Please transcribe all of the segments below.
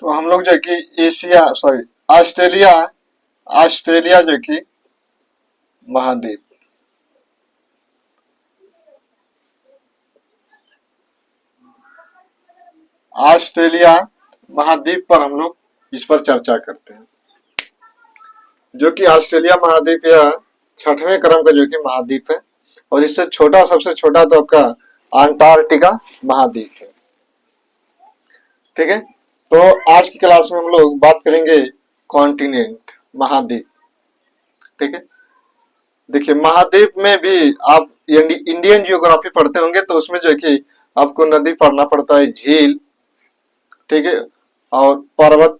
तो हम लोग जो है कि एशिया सॉरी ऑस्ट्रेलिया ऑस्ट्रेलिया जो कि महाद्वीप, ऑस्ट्रेलिया महाद्वीप पर हम लोग इस पर चर्चा करते हैं, जो कि ऑस्ट्रेलिया महाद्वीप यह छठवें क्रम का जो कि महाद्वीप है, और इससे छोटा सबसे छोटा तो आपका अंटार्कटिका महाद्वीप है। ठीक है, तो आज की क्लास में हम लोग बात करेंगे कॉन्टिनेंट, महाद्वीप। ठीक है, देखिए महाद्वीप में भी आप इंडियन जियोग्राफी पढ़ते होंगे तो उसमें जो है कि आपको नदी पढ़ना पड़ता है, झील, ठीक है, और पर्वत,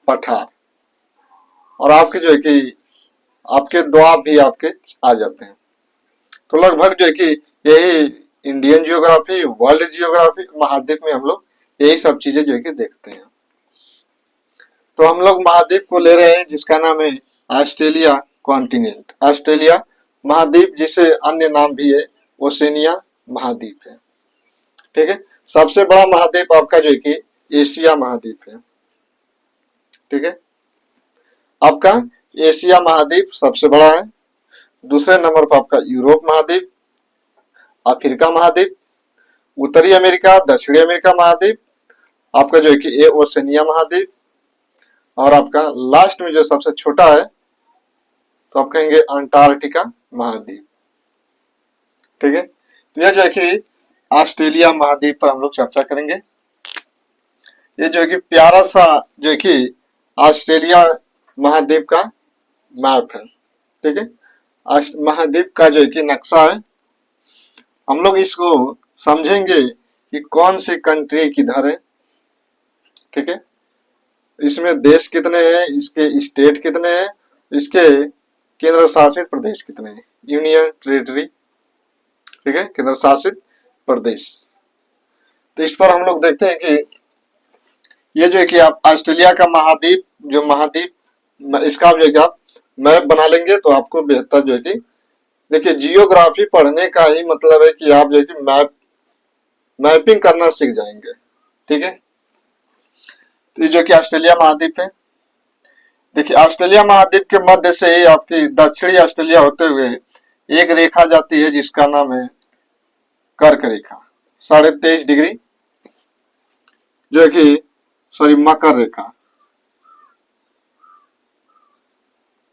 पठार, और आपके जो है कि आपके द्वाब भी आपके आ जाते हैं। तो लगभग जो है कि यही इंडियन जियोग्राफी, वर्ल्ड जियोग्राफी, महाद्वीप में हम लोग यही सब चीजें जो है कि देखते हैं। तो हम लोग महाद्वीप को ले रहे हैं जिसका नाम है ऑस्ट्रेलिया कॉन्टिनेंट, ऑस्ट्रेलिया महाद्वीप, जिसे अन्य नाम भी है ओसेनिया महाद्वीप है। ठीक है, सबसे बड़ा महाद्वीप आपका जो है कि एशिया महाद्वीप है। ठीक है, आपका एशिया महाद्वीप सबसे बड़ा है। दूसरे नंबर पर आपका यूरोप महाद्वीप, अफ्रीका महाद्वीप, उत्तरी अमेरिका, दक्षिणी अमेरिका महाद्वीप, आपका जो है कि ये ओसेनिया महाद्वीप, और आपका लास्ट में जो सबसे छोटा है तो आप कहेंगे अंटार्कटिका महाद्वीप। ठीक है, तो यह जो है कि ऑस्ट्रेलिया महाद्वीप पर हम लोग चर्चा करेंगे। ये जो है कि प्यारा सा जो है कि ऑस्ट्रेलिया महाद्वीप का मैप है। ठीक है, महाद्वीप का जो है कि नक्शा है। हम लोग इसको समझेंगे कि कौन सी कंट्री किधर है। ठीक है, इसमें देश कितने हैं, इसके स्टेट कितने हैं, इसके केंद्र शासित प्रदेश कितने हैं, यूनियन टेरिटरी। ठीक है, केंद्र शासित प्रदेश। तो इस पर हम लोग देखते हैं कि ये जो है कि आप ऑस्ट्रेलिया का महाद्वीप, जो महाद्वीप इसका जो है कि आप मैप बना लेंगे तो आपको बेहतर जो है कि देखिए जियोग्राफी पढ़ने का ही मतलब है कि आप जो है कि मैपिंग करना सीख जाएंगे। ठीक है, तो ये जो कि ऑस्ट्रेलिया महाद्वीप है। देखिए ऑस्ट्रेलिया महाद्वीप के मध्य से ही आपकी दक्षिणी ऑस्ट्रेलिया होते हुए एक रेखा जाती है जिसका नाम है कर्क रेखा, 23.5 डिग्री, जो है कि सॉरी मकर रेखा।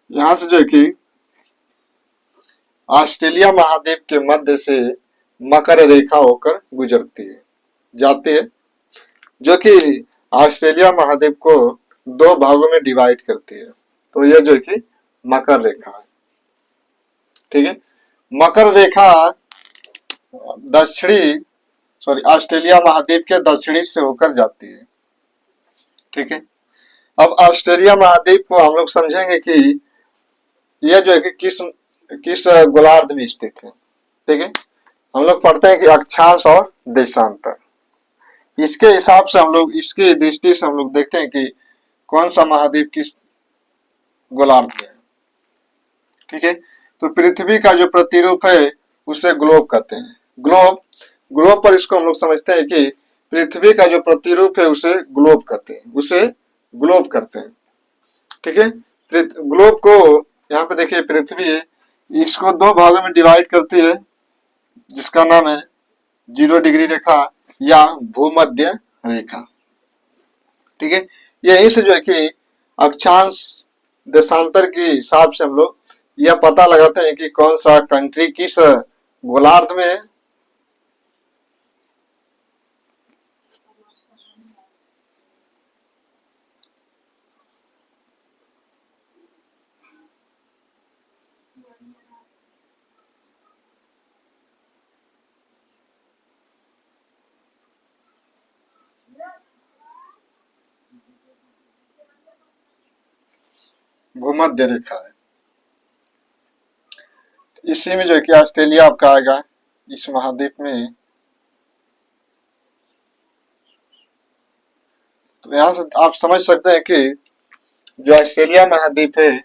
यहां से जो है कि ऑस्ट्रेलिया महाद्वीप के मध्य से मकर रेखा होकर गुजरती है, जाती है, जो कि ऑस्ट्रेलिया महाद्वीप को दो भागों में डिवाइड करती है। तो यह जो है कि मकर रेखा है। ठीक है, मकर रेखा दक्षिणी सॉरी ऑस्ट्रेलिया महाद्वीप के दक्षिणी से होकर जाती है। ठीक है, अब ऑस्ट्रेलिया महाद्वीप को हम लोग समझेंगे कि यह जो है कि किस गोलार्ध में स्थित है। ठीक है, हम लोग पढ़ते हैं कि अक्षांश और देशांतर, इसके हिसाब से हम लोग, इसकी दृष्टि से हम लोग देखते हैं कि कौन सा महाद्वीप किस गोलार्ध में है। ठीक है, तो पृथ्वी का जो प्रतिरूप है उसे ग्लोब कहते हैं। ग्लोब पर इसको हम लोग समझते हैं कि पृथ्वी का जो प्रतिरूप है उसे ग्लोब कहते हैं, उसे ग्लोब करते हैं। ठीक है, ग्लोब को यहाँ पे देखिए पृथ्वी है, इसको दो भागों में डिवाइड करती है जिसका नाम है 0 डिग्री रेखा या भूमध्य रेखा। ठीक है, यही से जो है कि अक्षांश देशांतर के हिसाब से हम लोग यह पता लगाते हैं कि कौन सा कंट्री किस गोलार्ध में है। भूमध्य रेखा है, इसी में जो है कि ऑस्ट्रेलिया आपका आएगा इस महाद्वीप में। तो यहां से आप समझ सकते हैं कि जो ऑस्ट्रेलिया महाद्वीप है,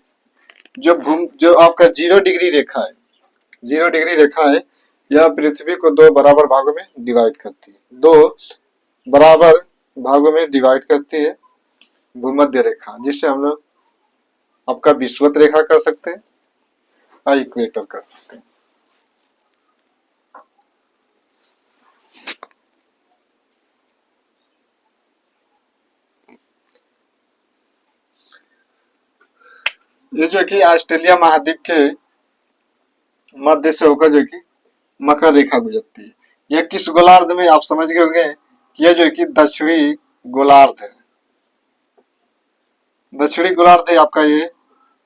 जो आपका 0 डिग्री रेखा है, 0 डिग्री रेखा है, यह पृथ्वी को दो बराबर भागों में डिवाइड करती है, दो बराबर भागों में डिवाइड करती है भूमध्य रेखा, जिससे हम लोग आपका विषुवत रेखा कर सकते हैं और इक्वेटर कर सकते हैं। ये जो कि ऑस्ट्रेलिया महाद्वीप के मध्य से होकर जो कि मकर रेखा गुजरती है। यह किस गोलार्ध में, आप समझ गए होंगे कि यह जो कि दक्षिणी गोलार्ध है। दक्षिणी गोलार्ध है आपका, ये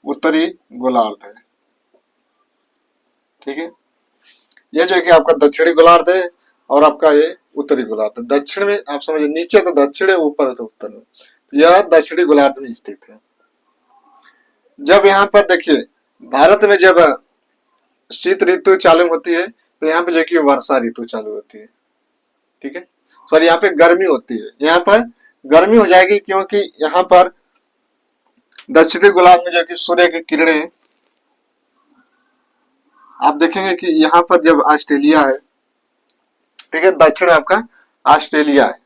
उत्तरी गोलार्ध है। ठीक है, ये जो कि आपका दक्षिणी गोलार्ध है और आपका ये उत्तरी गोलार्ध। दक्षिण में आप समझिए, नीचे तो दक्षिण है, ऊपर है तो उत्तर में। यह दक्षिणी गोलार्ध में स्थित है। जब यहाँ पर देखिए, भारत में जब शीत ऋतु चालू होती है तो यहाँ पे जो कि वर्षा ऋतु चालू होती है। ठीक है, सॉरी, यहाँ पे गर्मी होती है। यहाँ पर गर्मी हो जाएगी क्योंकि यहाँ पर दक्षिणी गोलार्ध में जो कि सूर्य की किरणें, आप देखेंगे कि यहाँ पर जब ऑस्ट्रेलिया है, ठीक है, दक्षिण में आपका ऑस्ट्रेलिया है,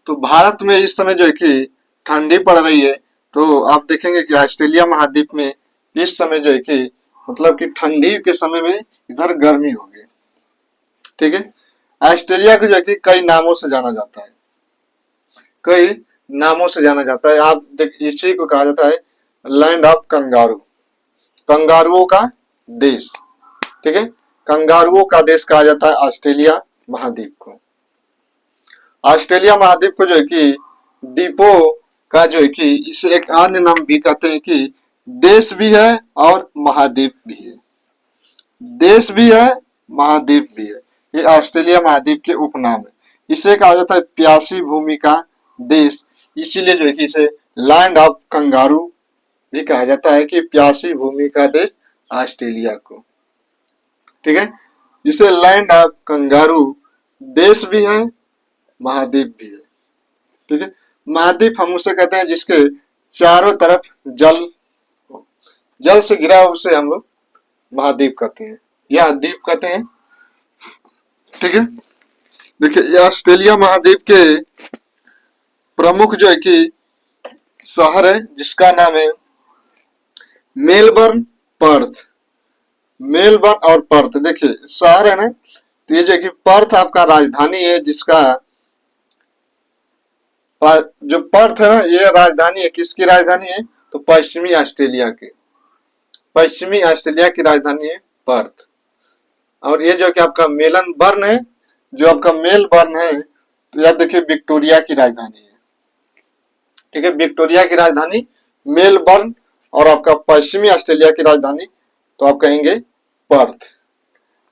तो भारत में इस समय जो है कि ठंडी पड़ रही है, तो आप देखेंगे कि ऑस्ट्रेलिया महाद्वीप में इस समय जो है कि मतलब कि ठंडी के समय में इधर गर्मी होगी। ठीक है, ऑस्ट्रेलिया को जो है कि कई नामों से जाना जाता है, कई नामों से जाना जाता है। आप देख, इसी को कहा जाता है लैंड ऑफ कंगारू, कंगारुओं का देश। ठीक है, कंगारुओं का देश कहा जाता है ऑस्ट्रेलिया महाद्वीप को। ऑस्ट्रेलिया महाद्वीप को जो है कि द्वीपों का जो है कि इसे एक अन्य नाम भी कहते हैं कि देश भी है और महाद्वीप भी है। देश भी है, महाद्वीप भी है। ये ऑस्ट्रेलिया महाद्वीप के उपनाम है। इसे कहा जाता है प्यासी भूमि का देश, इसीलिए जो है कि इसे लैंड ऑफ कंगारू भी कहा जाता है कि प्यासी भूमि का देश ऑस्ट्रेलिया को। ठीक है, इसे लैंड ऑफ कंगारू देश भी है, महाद्वीप भी है। ठीक है, महाद्वीप हम उसे कहते हैं जिसके चारों तरफ जल जल से घिरा हो, उसे हम लोग महाद्वीप कहते हैं या द्वीप कहते हैं। ठीक है, देखिए, ये ऑस्ट्रेलिया महाद्वीप के प्रमुख जो है कि शहर है जिसका नाम है मेलबर्न, पर्थ। मेलबर्न और पर्थ, देखिए शहर है ना, तो ये जो है कि पर्थ आपका राजधानी है, जिसका जो पर्थ है ना, ये राजधानी है। किसकी राजधानी है? तो पश्चिमी ऑस्ट्रेलिया के, पश्चिमी ऑस्ट्रेलिया की राजधानी है पर्थ। और ये जो कि आपका मेलबर्न है, जो आपका मेलबर्न है, तो याद देखिए विक्टोरिया की राजधानी है। ठीक है, विक्टोरिया की राजधानी मेलबर्न और आपका पश्चिमी ऑस्ट्रेलिया की राजधानी तो आप कहेंगे पर्थ।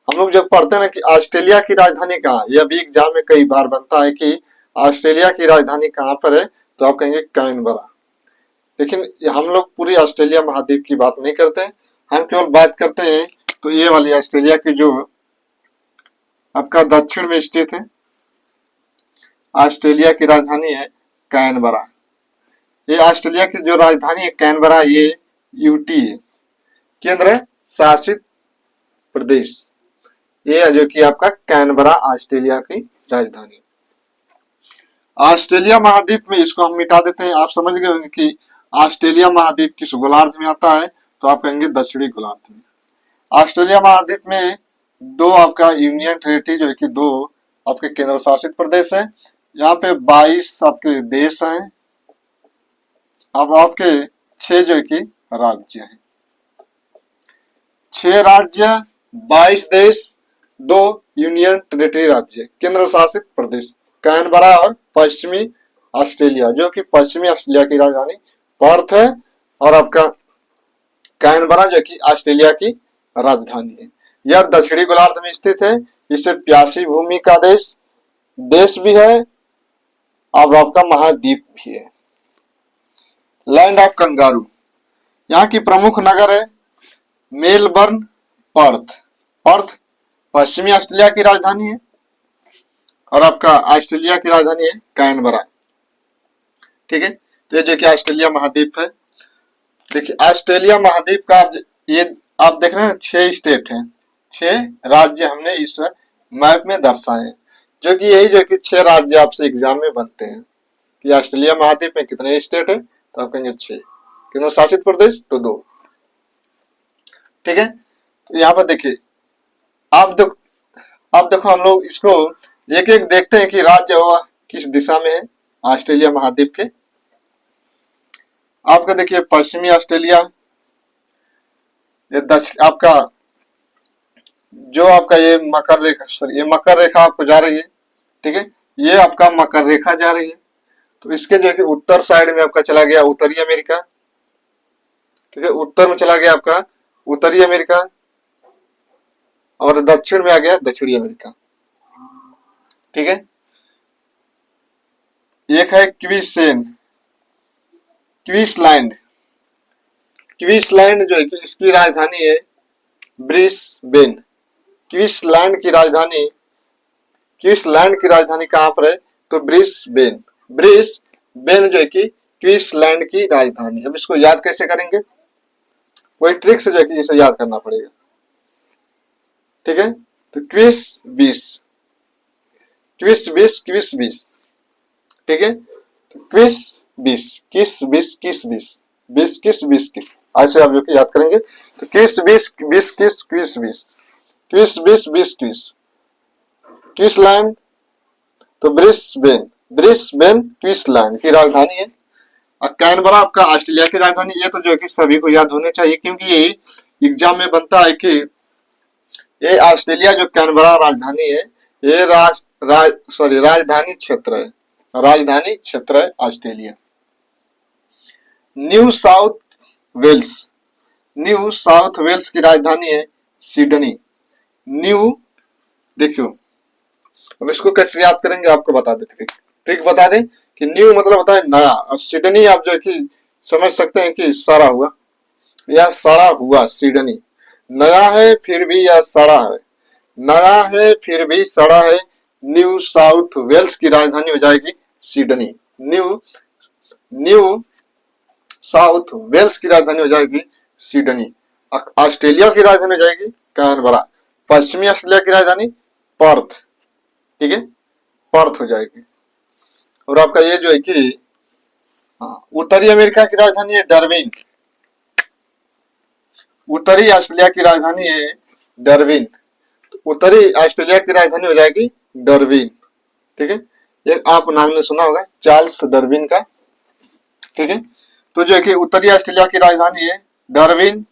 हम लोग जब पढ़ते हैं ना कि ऑस्ट्रेलिया की राजधानी कहाँ, यह भी एग्जाम में कई बार बनता है कि ऑस्ट्रेलिया की राजधानी कहाँ पर है, तो आप कहेंगे कैनबरा। लेकिन हम लोग पूरी ऑस्ट्रेलिया महाद्वीप की बात नहीं करते, हम केवल बात करते हैं तो ये वाली ऑस्ट्रेलिया की जो आपका दक्षिण में स्थित है, ऑस्ट्रेलिया की राजधानी है कैनबरा। ये ऑस्ट्रेलिया की जो राजधानी है कैनबरा, ये यूटी है, केंद्र शासित प्रदेश। ये है जो कि आपका कैनबरा ऑस्ट्रेलिया की राजधानी। ऑस्ट्रेलिया महाद्वीप में, इसको हम मिटा देते हैं। आप समझ गए होंगे कि ऑस्ट्रेलिया महाद्वीप किस गोलार्ध में आता है, तो आप कहेंगे दक्षिणी गोलार्ध में। ऑस्ट्रेलिया महाद्वीप में दो आपका यूनियन टेरिटरी जो है कि दो आपके केंद्र शासित प्रदेश है। यहाँ पे 22 आपके देश हैं, अब आपके 6 जो है कि राज्य हैं। 6 राज्य, 22 देश, 2 यूनियन टेरिटरी राज्य, केंद्र शासित प्रदेश कैनबरा और पश्चिमी ऑस्ट्रेलिया, जो कि पश्चिमी ऑस्ट्रेलिया की राजधानी पर्थ है, और आपका कैनबरा जो कि ऑस्ट्रेलिया की राजधानी है। यह दक्षिणी गोलार्ध में स्थित है। इसे प्यासी भूमि का देश देश भी है और आपका महाद्वीप भी है। लैंड ऑफ कंगारू, यहाँ की प्रमुख नगर है मेलबर्न, पर्थ। पर्थ पश्चिमी ऑस्ट्रेलिया की राजधानी है और आपका ऑस्ट्रेलिया की राजधानी है कैनबरा। ठीक है, तो ये जो कि ऑस्ट्रेलिया महाद्वीप है। देखिए, ऑस्ट्रेलिया महाद्वीप का ये आप देख रहे हैं 6 स्टेट हैं, 6 राज्य हमने इस मैप में दर्शाए हैं, जो कि यही जो कि 6 राज्य आपसे एग्जाम में बनते हैं। कि ऑस्ट्रेलिया महाद्वीप में कितने स्टेट है, तो आप कहेंगे 6। केंद्र शासित प्रदेश तो 2। ठीक है, तो यहाँ पर देखिए अब देखो हम लोग इसको एक एक देखते हैं कि राज्य वह किस दिशा में है ऑस्ट्रेलिया महाद्वीप के। आपका देखिए पश्चिमी ऑस्ट्रेलिया, ये दक्षिण आपका जो आपका ये मकर रेखा, सॉरी ये मकर रेखा आपको जा रही है, ठीक है, ये आपका मकर रेखा जा रही है, तो इसके जो है उत्तर साइड में आपका चला गया उत्तरी अमेरिका, ठीक है, उत्तर में चला गया आपका उत्तरी अमेरिका और दक्षिण में आ गया दक्षिणी अमेरिका। ठीक है, एक है क्वींसलैंड। क्वींसलैंड जो है कि इसकी राजधानी है ब्रिस्बेन। क्वींसलैंड की राजधानी कहां पर है, तो ब्रिस्बेन। ब्रिस्बेन जो है कि क्वींसलैंड की राजधानी। अब इसको याद कैसे करेंगे, कोई ट्रिक से जो है कि इसे याद करना पड़ेगा। ठीक है, तो क्विस बीस, ठीक है, तो क्विस बीस ऐसे आप जो कि याद करेंगे, तो क्वींसलैंड, तो ब्रिस्बेन क्वींसलैंड की राजधानी है। और कैनबरा आपका ऑस्ट्रेलिया की राजधानी। ये तो जो है कि सभी को याद होने चाहिए, क्योंकि ये एग्जाम में बनता है कि ये ऑस्ट्रेलिया जो कैनबरा राजधानी है, ये राजधानी क्षेत्र है ऑस्ट्रेलिया। न्यू साउथ वेल्स की राजधानी है सिडनी। देखियो, अब इसको कैसे याद करेंगे आपको बता देते, ट्रिक बता दें कि न्यू मतलब होता है नया, और सिडनी आप जो है कि समझ सकते हैं कि सड़ा हुआ या सड़ा हुआ। सिडनी नया है फिर भी या सड़ा है, नया है फिर भी सड़ा है। न्यू साउथ वेल्स की राजधानी हो जाएगी सिडनी। न्यू साउथ वेल्स की राजधानी हो जाएगी सिडनी। ऑस्ट्रेलिया की राजधानी हो जाएगी कैनबरा। पश्चिमी ऑस्ट्रेलिया की राजधानी पर्थ, ठीक है, पर्थ हो जाएगी। और आपका ये जो है कि उत्तरी अमेरिका की राजधानी है डार्विन। उत्तरी ऑस्ट्रेलिया की राजधानी है डार्विन, उत्तरी ऑस्ट्रेलिया की राजधानी हो जाएगी डार्विन। ठीक है, एक आप नाम ने सुना होगा चार्ल्स डार्विन का। ठीक है, तो जो है कि उत्तरी ऑस्ट्रेलिया की राजधानी है डार्विन।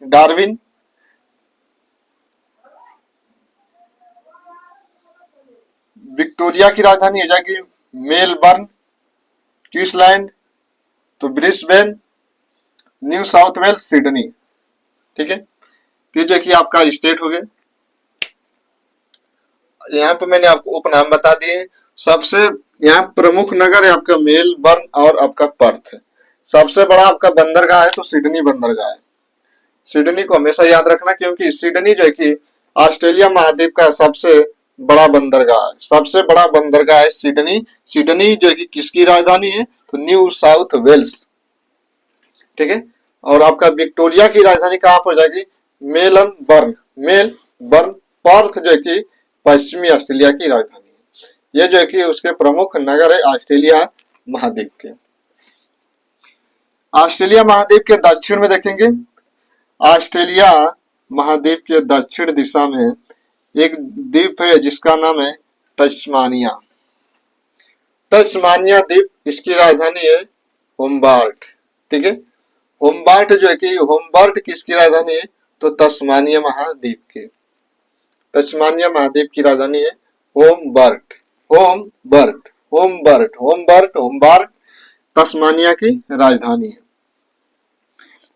विक्टोरिया की राजधानी हो जाएगी मेलबर्न। क्वींसलैंड तो Brisbane. New South Wales Sydney. ठीक है, तो जो कि आपका स्टेट हो गया। यहाँ पे मैंने आपको उपनाम बता दिए। सबसे यहाँ प्रमुख नगर है आपका मेलबर्न और आपका पर्थ है। सबसे बड़ा आपका बंदरगाह है तो सिडनी बंदरगाह है। सिडनी को हमेशा याद रखना, क्योंकि सिडनी जो है कि ऑस्ट्रेलिया महाद्वीप का सबसे बड़ा बंदरगाह है। सबसे बड़ा बंदरगाह है सिडनी। सिडनी जो है कि किसकी राजधानी है, तो न्यू साउथ वेल्स। ठीक है, और आपका विक्टोरिया की राजधानी कहां पर जाएगी, मेलबर्न। पर्थ जो है कि पश्चिमी ऑस्ट्रेलिया की राजधानी है। ये जो है कि उसके प्रमुख नगर है ऑस्ट्रेलिया महाद्वीप के। ऑस्ट्रेलिया महाद्वीप के दक्षिण में देखेंगे, ऑस्ट्रेलिया महाद्वीप के दक्षिण दिशा में एक द्वीप है जिसका नाम है तस्मानिया। तस्मानिया द्वीप, इसकी राजधानी है होबार्ट। ठीक है, होबार्ट जो है कि होबार्ट किसकी राजधानी है, तो तस्मानिया महाद्वीप के। तस्मानिया महाद्वीप की राजधानी है होबार्ट तस्मानिया की राजधानी है।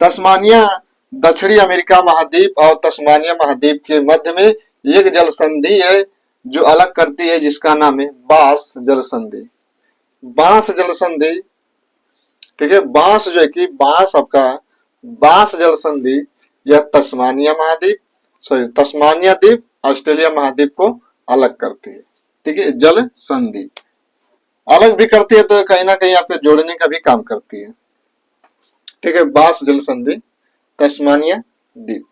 तस्मानिया दक्षिणी अमेरिका महाद्वीप और तस्मानिया महाद्वीप के मध्य में एक जल संधि है जो अलग करती है, जिसका नाम है बांस जल संधि। बांस जल संधि, ठीक है, बांस जो है कि बांस जल संधि यह तस्मानिया द्वीप ऑस्ट्रेलिया महाद्वीप को अलग करती है। ठीक है, जल संधि अलग भी करती है तो कहीं ना कहीं आपके जोड़ने का भी काम करती है। ठीक है, बांस जल संधि तस्मानिया द्वीप।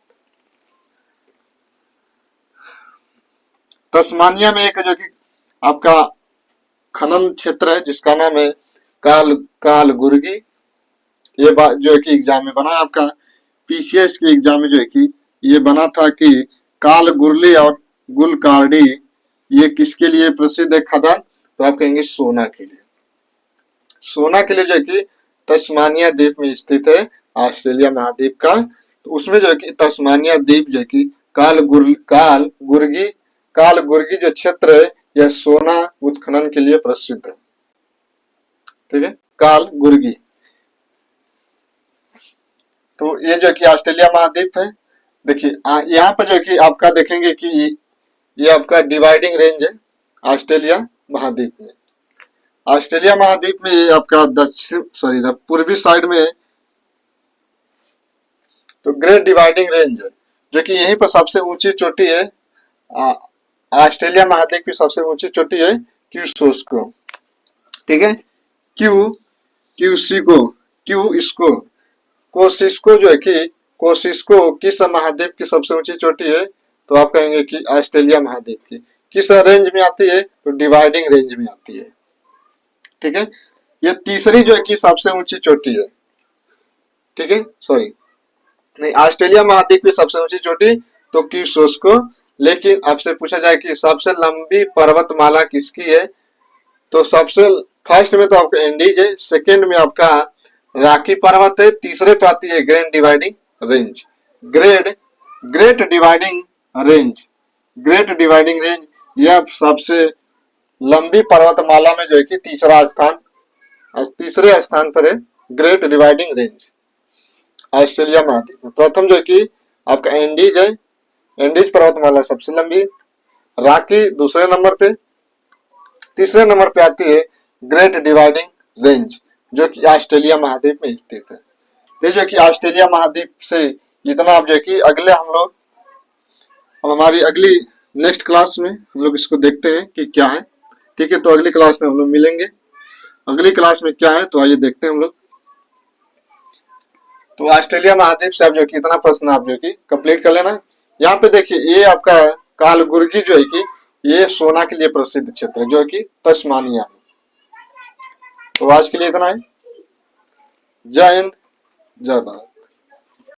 तस्मानिया में एक जो कि आपका खनन क्षेत्र है जिसका नाम है काल गुर्गी, ये बात जो है कि एग्जाम में बना आपका, पीसीएस के एग्जाम में जो है कि ये बना था कि काल गुरली और गुलकार्डी ये किसके लिए प्रसिद्ध है खदान, तो आप कहेंगे सोना के लिए। सोना के लिए जो है कि तस्मानिया द्वीप में स्थित है, ऑस्ट्रेलिया महाद्वीप का। तो उसमें जो है कि तस्मानिया द्वीप जो है कि काल गुर्गी जो क्षेत्र है यह सोना उत्खनन के लिए प्रसिद्ध है। ठीक है, काल गुर्गी। तो ये जो है कि ऑस्ट्रेलिया महाद्वीप है। देखिए यहाँ पर जो है कि आपका देखेंगे कि ये आपका डिवाइडिंग रेंज है ऑस्ट्रेलिया महाद्वीप में। ऑस्ट्रेलिया महाद्वीप में ये आपका पूर्वी साइड में है, तो ग्रेट डिवाइडिंग रेंज है जो कि यहीं पर सबसे ऊंची चोटी है। ऑस्ट्रेलिया महाद्वीप की सबसे ऊंची चोटी है क्यूसोस्को। ठीक है, क्यूसिस्को कोसिस्को जो है कि कोसिस्को किस महाद्वीप की सबसे ऊंची चोटी है, तो आप कहेंगे कि ऑस्ट्रेलिया महाद्वीप की। किस रेंज में आती है, तो डिवाइडिंग रेंज में आती है। ठीक है, ये तीसरी जो है कि सबसे ऊंची चोटी है। ठीक है, सॉरी नहीं, ऑस्ट्रेलिया महाद्वीप की सबसे ऊंची चोटी तो क्यूसोस्को। लेकिन आपसे पूछा जाए कि सबसे लंबी पर्वतमाला किसकी है, तो सबसे फर्स्ट में तो आपका एंडीज है, सेकंड में आपका रॉकी पर्वत है, तीसरे पे आती है great dividing range. Great dividing range यह सबसे लंबी पर्वतमाला में जो है कि तीसरे स्थान पर है ग्रेट डिवाइडिंग रेंज ऑस्ट्रेलिया महाद्वीप में। प्रथम जो है कि आपका एंडीज है, एंडीज पर्वतमाला सबसे लंबी, रॉकी दूसरे नंबर पे, तीसरे नंबर पे आती है ग्रेट डिवाइडिंग रेंज जो कि ऑस्ट्रेलिया महाद्वीप में स्थित है। तो जो कि ऑस्ट्रेलिया महाद्वीप से इतना, आप जो कि अगले हम लोग हमारी अगली नेक्स्ट क्लास में हम लोग इसको देखते हैं कि क्या है। ठीक है, तो अगली क्लास में हम लोग मिलेंगे। अगली क्लास में क्या है तो आइए देखते हैं हम लोग। तो ऑस्ट्रेलिया महाद्वीप से आप जो कि इतना प्रश्न आप जो कि कंप्लीट कर लेना। यहाँ पे देखिए ये आपका कालगुर्गी जो है कि ये सोना के लिए प्रसिद्ध क्षेत्र है जो कि तस्मानिया में। तो आज के लिए इतना है। जय हिंद, जय भारत।